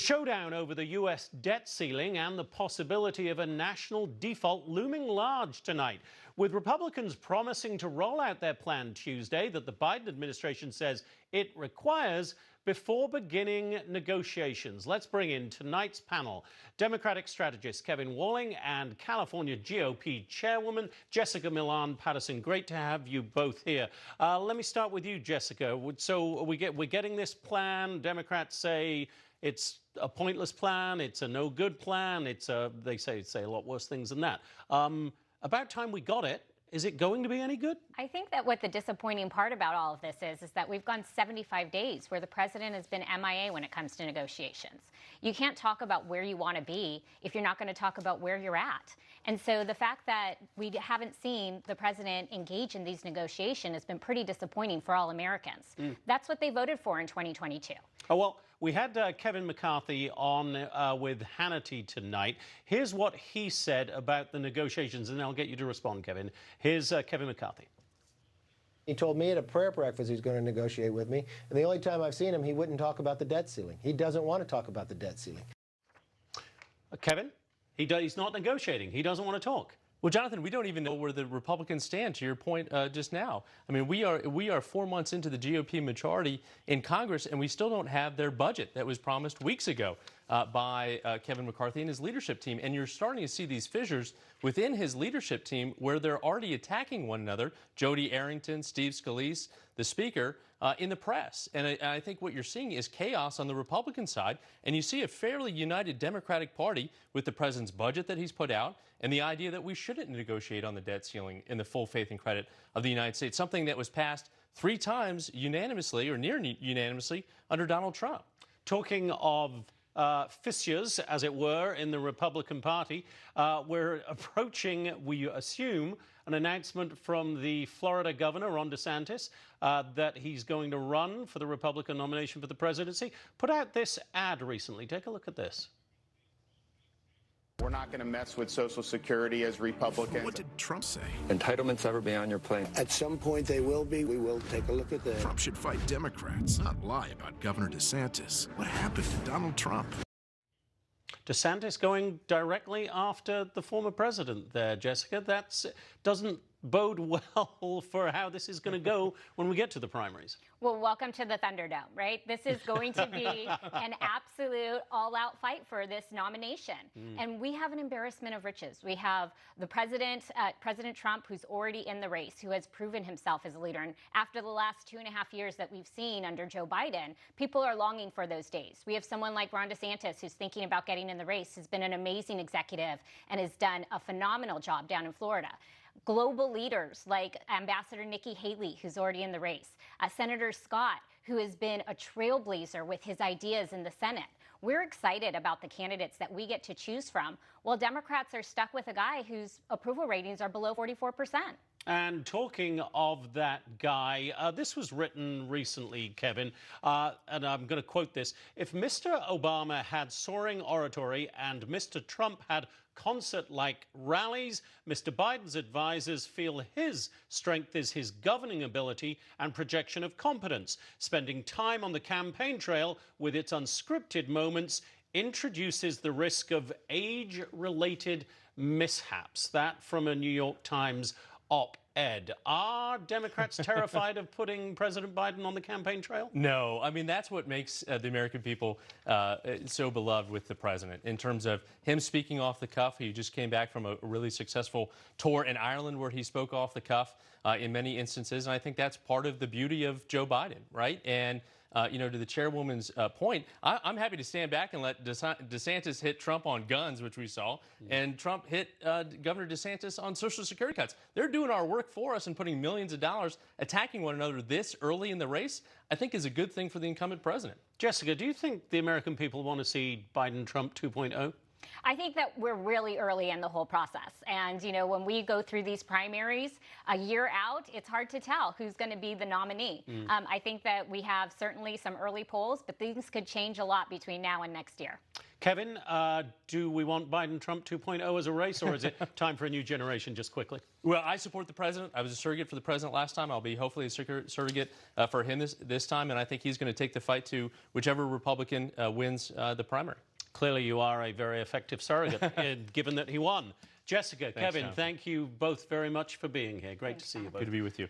Showdown over the U.S. debt ceiling and the possibility of a national default looming large tonight, with Republicans promising to roll out their plan Tuesday that the Biden administration says it requires before beginning negotiations. Let's bring in tonight's panel, Democratic strategist Kevin Walling and California GOP chairwoman Jessica Millan Patterson. Great to have you both here. Let me start with you, Jessica. So we're getting this plan. Democrats say it's a pointless plan. It's a no good plan. They say a lot worse things than that. About time we got it. Is it going to be any good? I think that what the disappointing part about all of this is that we've gone 75 days where the president has been MIA when it comes to negotiations. You can't talk about where you want to be if you're not going to talk about where you're at. And so the fact that we haven't seen the president engage in these negotiations has been pretty disappointing for all Americans. That's what they voted for in 2022. Oh, well, we had Kevin McCarthy on with Hannity tonight. Here's what he said about the negotiations, and I'll get you to respond, Kevin. Here's Kevin McCarthy. He told me at a prayer breakfast he's going to negotiate with me, and the only time I've seen him, he wouldn't talk about the debt ceiling. He doesn't want to talk about the debt ceiling. Kevin, he's not negotiating. He doesn't want to talk. Well, Jonathan, we don't even know where the Republicans stand, to your point just now. I mean, we are 4 months into the GOP majority in Congress, and we still don't have their budget that was promised weeks ago by Kevin McCarthy and his leadership team. And you're starting to see these fissures within his leadership team where they're already attacking one another, Jody Arrington, Steve Scalise, the Speaker, in the press. And I think what you're seeing is chaos on the Republican side, and you see a fairly united Democratic Party with the president's budget that he's put out and the idea that we shouldn't negotiate on the debt ceiling in the full faith and credit of the United States, something that was passed 3 times unanimously or near unanimously under Donald Trump. Talking of fissures, as it were, in the Republican Party, we're approaching, we assume, an announcement from the Florida governor, Ron DeSantis, that he's going to run for the Republican nomination for the presidency. Put out this ad recently. Take a look at this. We're not going to mess with Social Security as Republicans. What did Trump say? Entitlements ever be on your plane? At some point they will be. We will take a look at that. Trump should fight Democrats, not lie about Governor DeSantis. What happened to Donald Trump? DeSantis going directly after the former president there, Jessica. That doesn't bode well for how this is going to go when we get to the primaries. Well, welcome to the Thunderdome, right? This is going to be an absolute all-out fight for this nomination. And we have an embarrassment of riches. We have the president, President Trump, who's already in the race, who has proven himself as a leader. And after the last 2.5 years that we've seen under Joe Biden, people are longing for those days. We have someone like Ron DeSantis, who's thinking about getting in the race, has been an amazing executive and has done a phenomenal job down in Florida. Global leaders like Ambassador Nikki Haley, who's already in the race, Senator Scott, who has been a trailblazer with his ideas in the Senate. We're excited about the candidates that we get to choose from, while Democrats are stuck with a guy whose approval ratings are below 44%. And talking of that guy, this was written recently, Kevin, and I'm going to quote this. If Mr. Obama had soaring oratory and Mr. Trump had concert-like rallies, Mr. Biden's advisors feel his strength is his governing ability and projection of competence. Spending time on the campaign trail with its unscripted moments introduces the risk of age-related mishaps. That from a New York Times op-ed. Are Democrats terrified of putting President Biden on the campaign trail? No. I mean, that's what makes the American people so beloved with the president, in terms of him speaking off the cuff. He just came back from a really successful tour in Ireland where he spoke off the cuff in many instances. And I think that's part of the beauty of Joe Biden, right? And to the chairwoman's point, I'm happy to stand back and let DeSantis hit Trump on guns, which we saw, and Trump hit Governor DeSantis on Social Security cuts. They're doing our work for us and putting millions of dollars attacking one another this early in the race, I think is a good thing for the incumbent president. Jessica, do you think the American people want to see Biden-Trump 2.0? I think that we're really early in the whole process. And, when we go through these primaries a year out, it's hard to tell who's going to be the nominee. I think that we have certainly some early polls, but things could change a lot between now and next year. Kevin, do we want Biden-Trump 2.0 as a race, or is it time for a new generation, just quickly? Well, I support the president. I was a surrogate for the president last time. I'll be hopefully a surrogate for him this time, and I think he's going to take the fight to whichever Republican wins the primary. Clearly, you are a very effective surrogate, given that he won. Jessica, Thanks, Kevin, Jonathan. thank you both very much for being here. Great to see you both. Good to be with you.